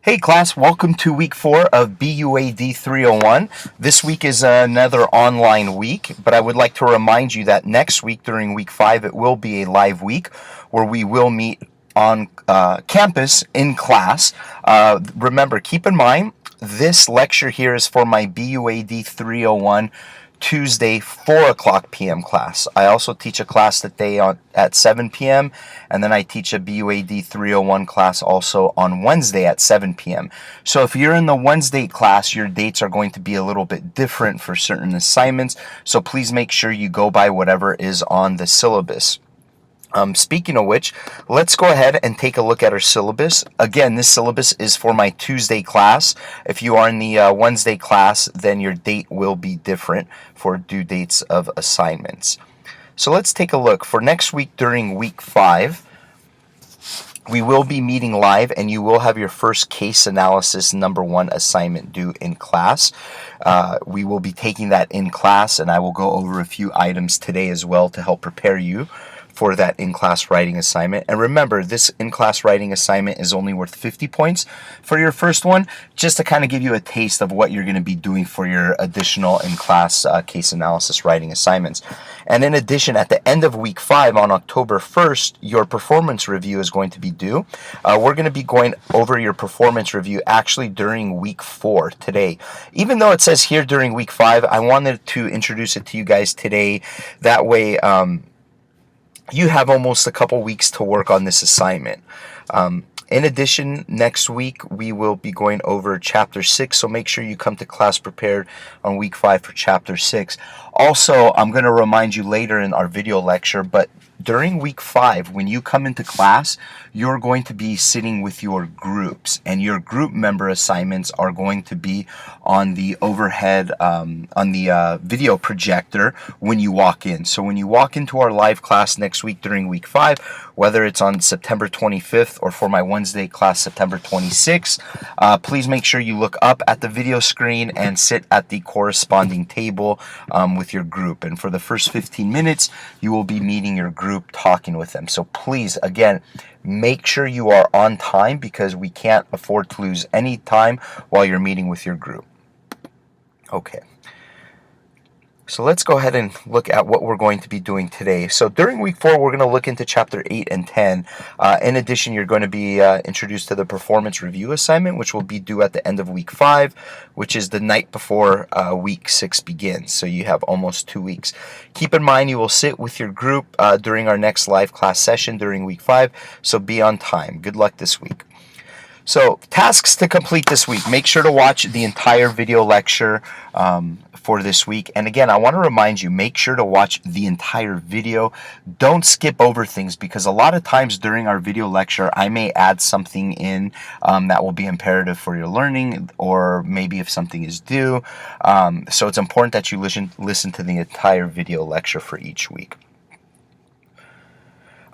Hey class, welcome to week 4 of BUAD 301. This week is another online week, but I would like to remind you that next week during week 5 it will be a live week where we will meet on campus in class. Remember, keep in mind, this lecture here is for my BUAD 301 Tuesday 4 o'clock p.m. class. I also teach a class that day at 7 p.m. and then I teach a BUAD 301 class also on Wednesday at 7 p.m. So if you're in the Wednesday class, your dates are going to be a little bit different for certain assignments. So please make sure you go by whatever is on the syllabus. Speaking of which, let's go ahead and take a look at our syllabus. Again, this syllabus is for my Tuesday class. If you are in the Wednesday class, then your date will be different for due dates of assignments. So let's take a look. For next week during week 5, we will be meeting live and you will have your first case analysis number 1 assignment due in class. We will be taking that in class and I will go over a few items today as well to help prepare you for that in-class writing assignment. And remember, this in-class writing assignment is only worth 50 points for your first one, just to kind of give you a taste of what you're going to be doing for your additional in-class case analysis writing assignments. And in addition, at the end of week 5 on October 1st, your performance review is going to be due. We're going to be going over your performance review actually during week 4 today. Even though it says here during week 5, I wanted to introduce it to you guys today. That way, you have almost a couple weeks to work on this assignment. In addition, next week we will be going over chapter 6, so make sure you come to class prepared on week 5 for chapter 6. Also, I'm going to remind you later in our video lecture, but during week 5, when you come into class, you're going to be sitting with your groups, and your group member assignments are going to be on the overhead, on the video projector when you walk in. So when you walk into our live class next week during week 5, whether it's on September 25th or for my Wednesday class September 26th, please make sure you look up at the video screen and sit at the corresponding table with your group. And for the first 15 minutes, you will be meeting your group, talking with them. So please, again, make sure you are on time because we can't afford to lose any time while you're meeting with your group. Okay. So let's go ahead and look at what we're going to be doing today. So during week 4, we're going to look into chapter 8 and 10. In addition, you're going to be introduced to the performance review assignment, which will be due at the end of week 5, which is the night before week 6 begins. So you have almost 2 weeks. Keep in mind, you will sit with your group during our next live class session during week 5. So be on time. Good luck this week. So tasks to complete this week. Make sure to watch the entire video lecture for this week. And again, I want to remind you, make sure to watch the entire video. Don't skip over things because a lot of times during our video lecture, I may add something in that will be imperative for your learning, or maybe if something is due. So it's important that you listen to the entire video lecture for each week.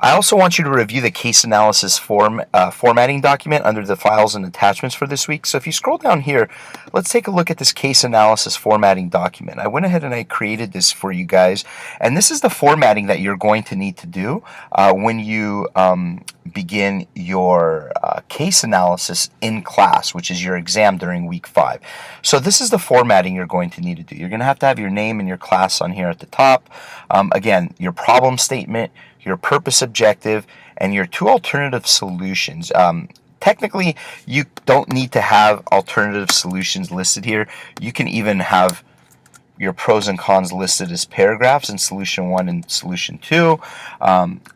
I also want you to review the case analysis formatting document under the files and attachments for this week. So if you scroll down here, let's take a look at this case analysis formatting document. I went ahead and I created this for you guys. And this is the formatting that you're going to need to do when you begin your case analysis in class, which is your exam during week 5. So this is the formatting you're going to need to do. You're going to have your name and your class on here at the top. Again, your problem statement, your purpose objective, and your 2 alternative solutions. Technically, you don't need to have alternative solutions listed here. You can even have your pros and cons listed as paragraphs in solution 1 and solution 2.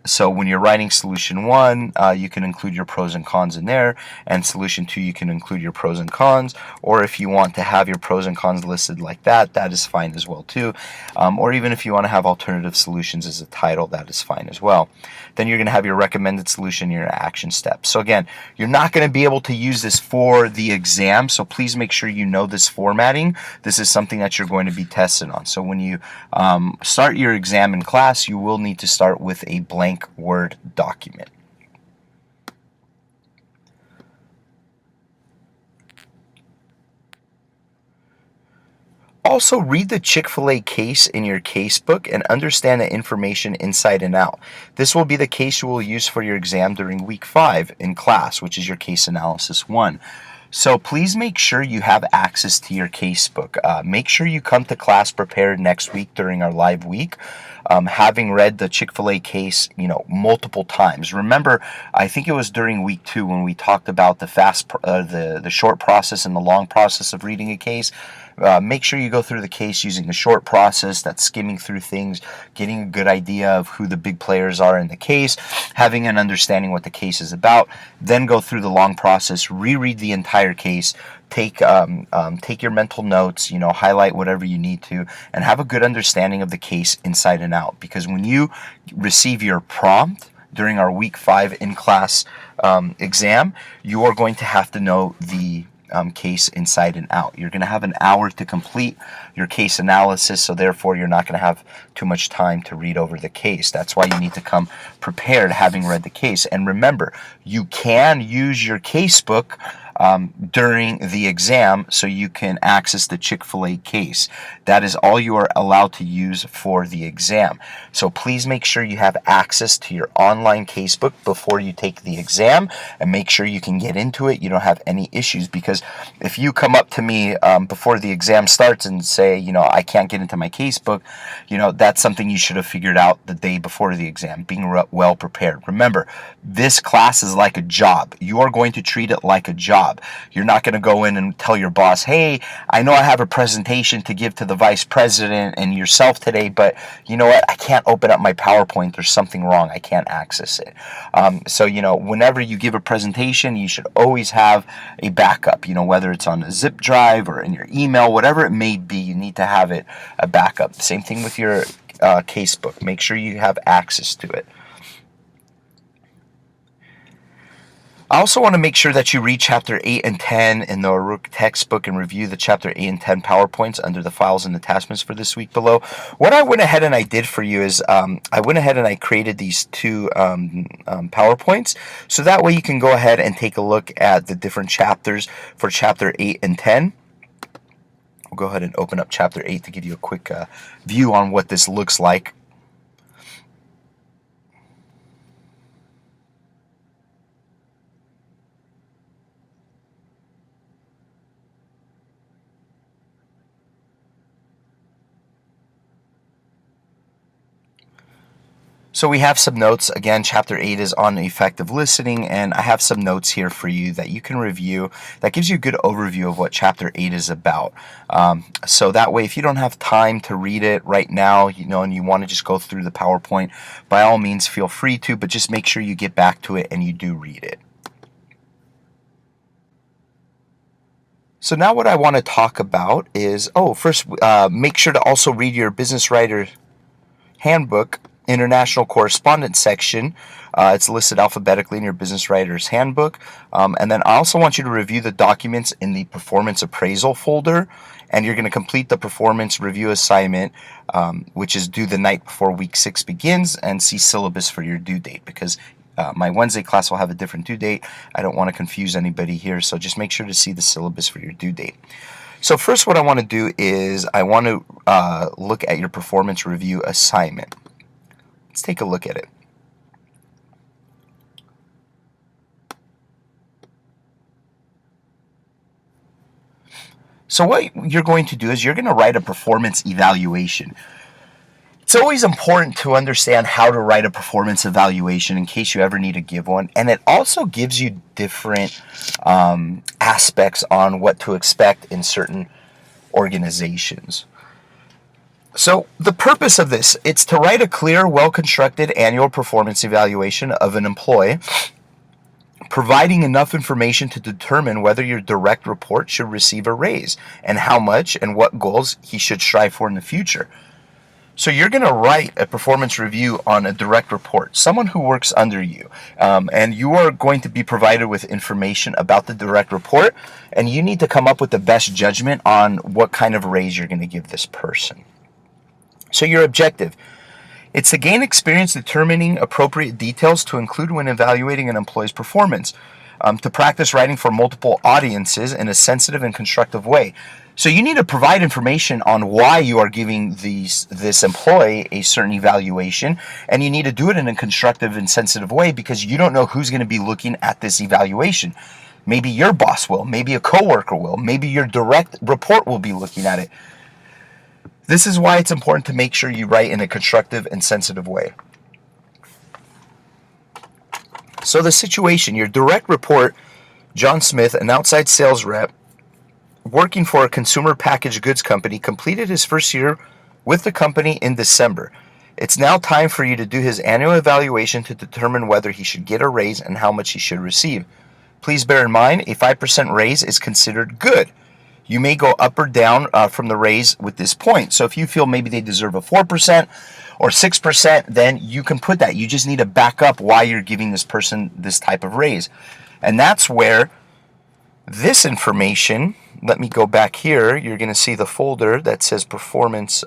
So when you're writing solution 1, you can include your pros and cons in there, and solution 2, you can include your pros and cons, or if you want to have your pros and cons listed like that, that is fine as well too. Or even if you want to have alternative solutions as a title, that is fine as well. Then you're going to have your recommended solution and your action steps. So again, you're not going to be able to use this for the exam, so please make sure you know this formatting. This is something that you're going to be tested on. So when you start your exam in class, you will need to start with a blank Word document. Also, read the Chick-fil-A case in your casebook and understand the information inside and out. This will be the case you will use for your exam during week 5 in class, which is your case analysis 1. So please make sure you have access to your casebook. Make sure you come to class prepared next week during our live week. Having read the Chick-fil-A case, multiple times. Remember, I think it was during week 2 when we talked about the short process and the long process of reading a case. Make sure you go through the case using the short process, that's skimming through things, getting a good idea of who the big players are in the case, having an understanding what the case is about, then go through the long process, reread the entire case, take your mental notes, highlight whatever you need to, and have a good understanding of the case inside and out. Because when you receive your prompt during our week 5 in-class exam, you are going to have to know the case inside and out. You're going to have an hour to complete your case analysis, so therefore you're not going to have too much time to read over the case. That's why you need to come prepared, having read the case. And remember, you can use your casebook during the exam so you can access the Chick-fil-A case. That is all you are allowed to use for the exam. So please make sure you have access to your online casebook before you take the exam, and make sure you can get into it. You don't have any issues, because if you come up to me before the exam starts and say, I can't get into my casebook, that's something you should have figured out the day before the exam, being well prepared. Remember, this class is like a job. You are going to treat it like a job. You're not going to go in and tell your boss, hey, I know I have a presentation to give to the vice president and yourself today, but you know what? I can't open up my PowerPoint. There's something wrong. I can't access it. So, whenever you give a presentation, you should always have a backup, whether it's on a zip drive or in your email, whatever it may be, you need to have a backup. Same thing with your casebook. Make sure you have access to it. I also want to make sure that you read Chapter 8 and 10 in the Rook textbook and review the Chapter 8 and 10 PowerPoints under the files and attachments for this week below. What I went ahead and I did for you is I went ahead and I created these 2 PowerPoints, so that way you can go ahead and take a look at the different chapters for Chapter 8 and 10. We'll go ahead and open up Chapter 8 to give you a quick view on what this looks like. So we have some notes. Again, Chapter 8 is on effective listening, and I have some notes here for you that you can review that gives you a good overview of what Chapter 8 is about. So that way, if you don't have time to read it right now, and you want to just go through the PowerPoint, by all means, feel free to, but just make sure you get back to it and you do read it. So now what I want to talk about is, first, make sure to also read your Business Writer Handbook International Correspondence section. It's listed alphabetically in your Business Writer's Handbook. And then I also want you to review the documents in the Performance Appraisal folder. And you're going to complete the performance review assignment, which is due the night before week 6 begins, and see syllabus for your due date, because my Wednesday class will have a different due date. I don't want to confuse anybody here, so just make sure to see the syllabus for your due date. So first, what I want to do is I want to look at your performance review assignment. Let's take a look at it. So what you're going to do is you're going to write a performance evaluation. It's always important to understand how to write a performance evaluation in case you ever need to give one. And it also gives you different aspects on what to expect in certain organizations. So the purpose of this, it's to write a clear, well-constructed annual performance evaluation of an employee, providing enough information to determine whether your direct report should receive a raise and how much and what goals he should strive for in the future. So you're going to write a performance review on a direct report, someone who works under you, and you are going to be provided with information about the direct report, and you need to come up with the best judgment on what kind of raise you're going to give this person. So your objective, it's to gain experience determining appropriate details to include when evaluating an employee's performance, to practice writing for multiple audiences in a sensitive and constructive way. So you need to provide information on why you are giving this employee a certain evaluation, and you need to do it in a constructive and sensitive way, because you don't know who's going to be looking at this evaluation. Maybe your boss will. Maybe a coworker will. Maybe your direct report will be looking at it. This is why it's important to make sure you write in a constructive and sensitive way. So the situation, your direct report, John Smith, an outside sales rep working for a consumer packaged goods company, completed his first year with the company in December. It's now time for you to do his annual evaluation to determine whether he should get a raise and how much he should receive. Please bear in mind, a 5% raise is considered good. You may go up or down from the raise with this point. So if you feel maybe they deserve a 4% or 6%, then you can put that. You just need to back up why you're giving this person this type of raise. And that's where this information, let me go back here. You're going to see the folder that says performance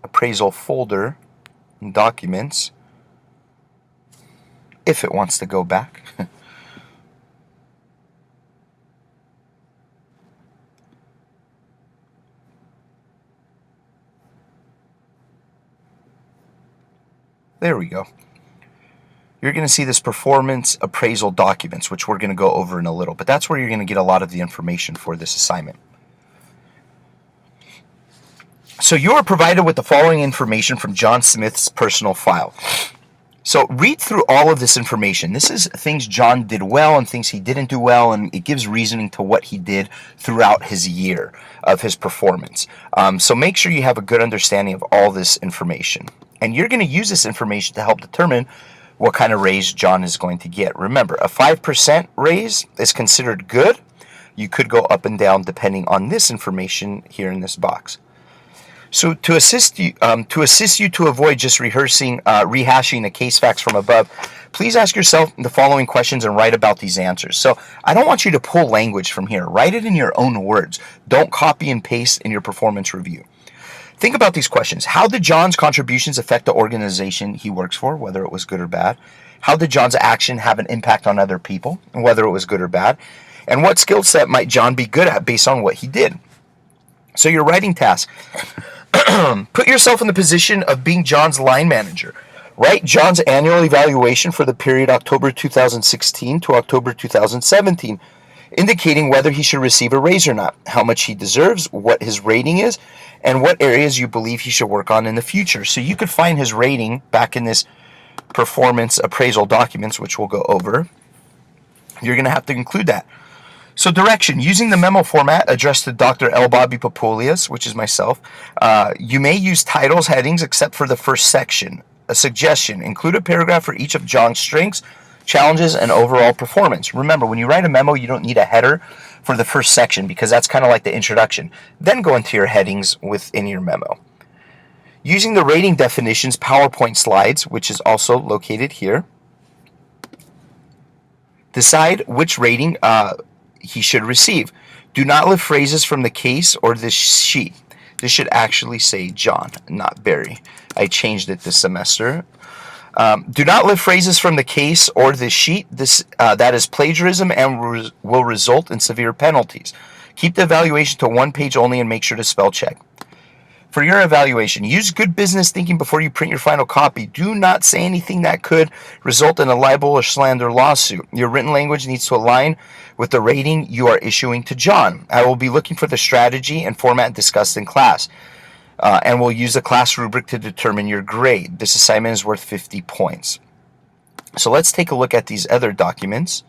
appraisal folder and documents. If it wants to go back. There we go. You're going to see this performance appraisal documents, which we're going to go over in a little, but that's where you're going to get a lot of the information for this assignment. So you are provided with the following information from John Smith's personal file. So read through all of this information. This is things John did well and things he didn't do well, and it gives reasoning to what he did throughout his year of his performance. So make sure you have a good understanding of all this information. And you're going to use this information to help determine what kind of raise John is going to get. Remember, a 5% raise is considered good. You could go up and down depending on this information here in this box. So to assist you to avoid just rehashing the case facts from above, please ask yourself the following questions and write about these answers. So I don't want you to pull language from here. Write it in your own words. Don't copy and paste in your performance review. Think about these questions. How did John's contributions affect the organization he works for, whether it was good or bad? How did John's action have an impact on other people, whether it was good or bad? And what skill set might John be good at based on what he did? So your writing task. Put yourself in the position of being John's line manager. Write John's annual evaluation for the period October 2016 to October 2017, indicating whether he should receive a raise or not, how much he deserves, what his rating is, and what areas you believe he should work on in the future. So you could find his rating back in this performance appraisal documents, which we'll go over. You're going to have to include that. So direction, using the memo format addressed to Dr. L. Bobby Papoulias, which is myself, you may use titles, headings, except for the first section. A suggestion, include a paragraph for each of John's strengths, challenges, and overall performance. Remember, when you write a memo, you don't need a header for the first section because that's kind of like the introduction. Then go into your headings within your memo. Using the rating definitions PowerPoint slides, which is also located here. Decide which rating he should receive. Do not lift phrases from the case or this sheet. This should actually say John, not Barry. I changed it this semester. Do not lift phrases from the case or this sheet. That is plagiarism and will result in severe penalties. Keep the evaluation to one page only and make sure to spell check. For your evaluation, use good business thinking before you print your final copy. Do not say anything that could result in a libel or slander lawsuit. Your written language needs to align with the rating you are issuing to John. I will be looking for the strategy and format discussed in class, and we'll use a class rubric to determine your grade. This assignment is worth 50 points. So let's take a look at these other documents.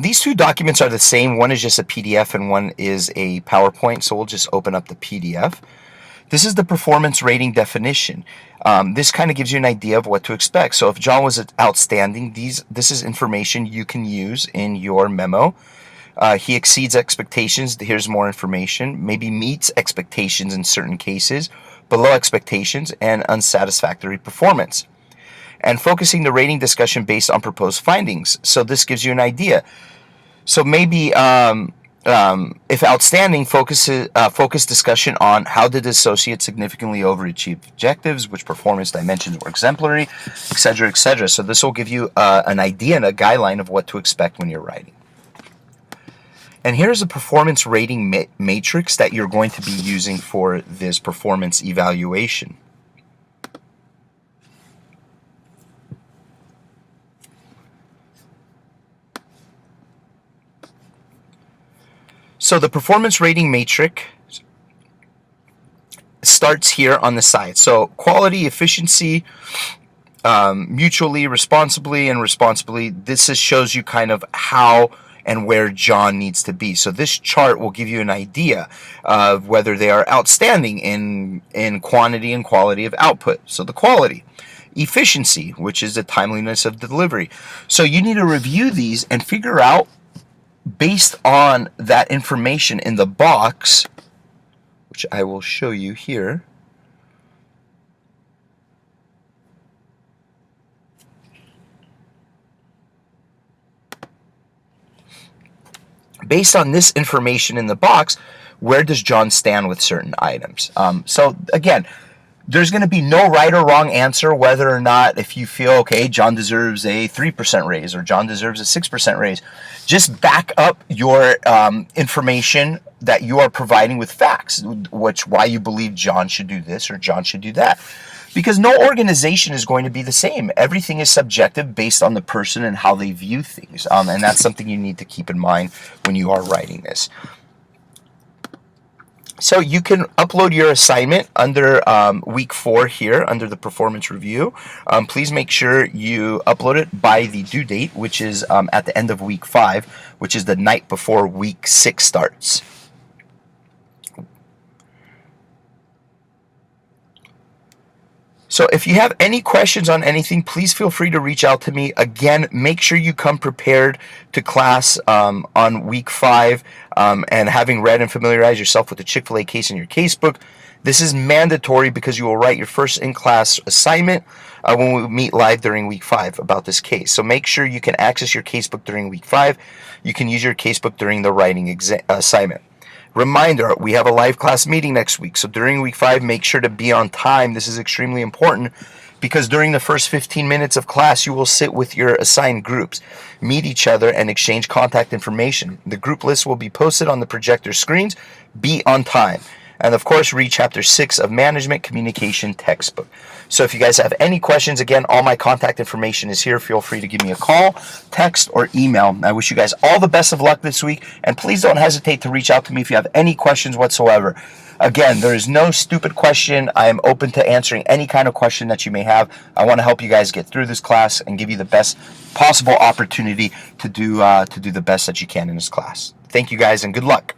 These two documents are the same. One is just a PDF and one is a PowerPoint. So we'll just open up the PDF. This is the performance rating definition. This kind of gives you an idea of what to expect. So if John was outstanding, this is information you can use in your memo. He exceeds expectations. Here's more information. Maybe meets expectations in certain cases, below expectations, and unsatisfactory performance. And focusing the rating discussion based on proposed findings. So this gives you an idea. So maybe if outstanding, focus discussion on how did the associate significantly overachieve objectives, which performance dimensions were exemplary, etc., etc. So this will give you an idea and a guideline of what to expect when you're writing. And here's a performance rating matrix that you're going to be using for this performance evaluation. So the performance rating matrix starts here on the side. So quality, efficiency, mutually, responsibly, and responsibly. This just shows you kind of how and where John needs to be. So this chart will give you an idea of whether they are outstanding in quantity and quality of output. So the quality. Efficiency, which is the timeliness of delivery. So you need to review these and figure out, based on that information in the box, which I will show you here. Based on this information in the box, where does John stand with certain items? So again, there's going to be no right or wrong answer whether or not, if you feel, okay, John deserves a 3% raise or John deserves a 6% raise. Just back up your information that you are providing with facts, why you believe John should do this or John should do that. Because no organization is going to be the same. Everything is subjective based on the person and how they view things. And that's something you need to keep in mind when you are writing this. So you can upload your assignment under week 4 here under the performance review. Please make sure you upload it by the due date, which is at the end of week 5, which is the night before week 6 starts. So if you have any questions on anything, please feel free to reach out to me. Again, make sure you come prepared to class on week 5 and having read and familiarized yourself with the Chick-fil-A case in your casebook. This is mandatory because you will write your first in-class assignment when we meet live during week 5 about this case. So make sure you can access your casebook during week 5. You can use your casebook during the writing assignment. Reminder, we have a live class meeting next week. So during week 5, make sure to be on time. This is extremely important because during the first 15 minutes of class, you will sit with your assigned groups, meet each other, and exchange contact information. The group list will be posted on the projector screens. Be on time. And of course, read chapter 6 of Management Communication Textbook. So if you guys have any questions, again, all my contact information is here. Feel free to give me a call, text, or email. I wish you guys all the best of luck this week. And please don't hesitate to reach out to me if you have any questions whatsoever. Again, there is no stupid question. I am open to answering any kind of question that you may have. I want to help you guys get through this class and give you the best possible opportunity to do the best that you can in this class. Thank you guys and good luck.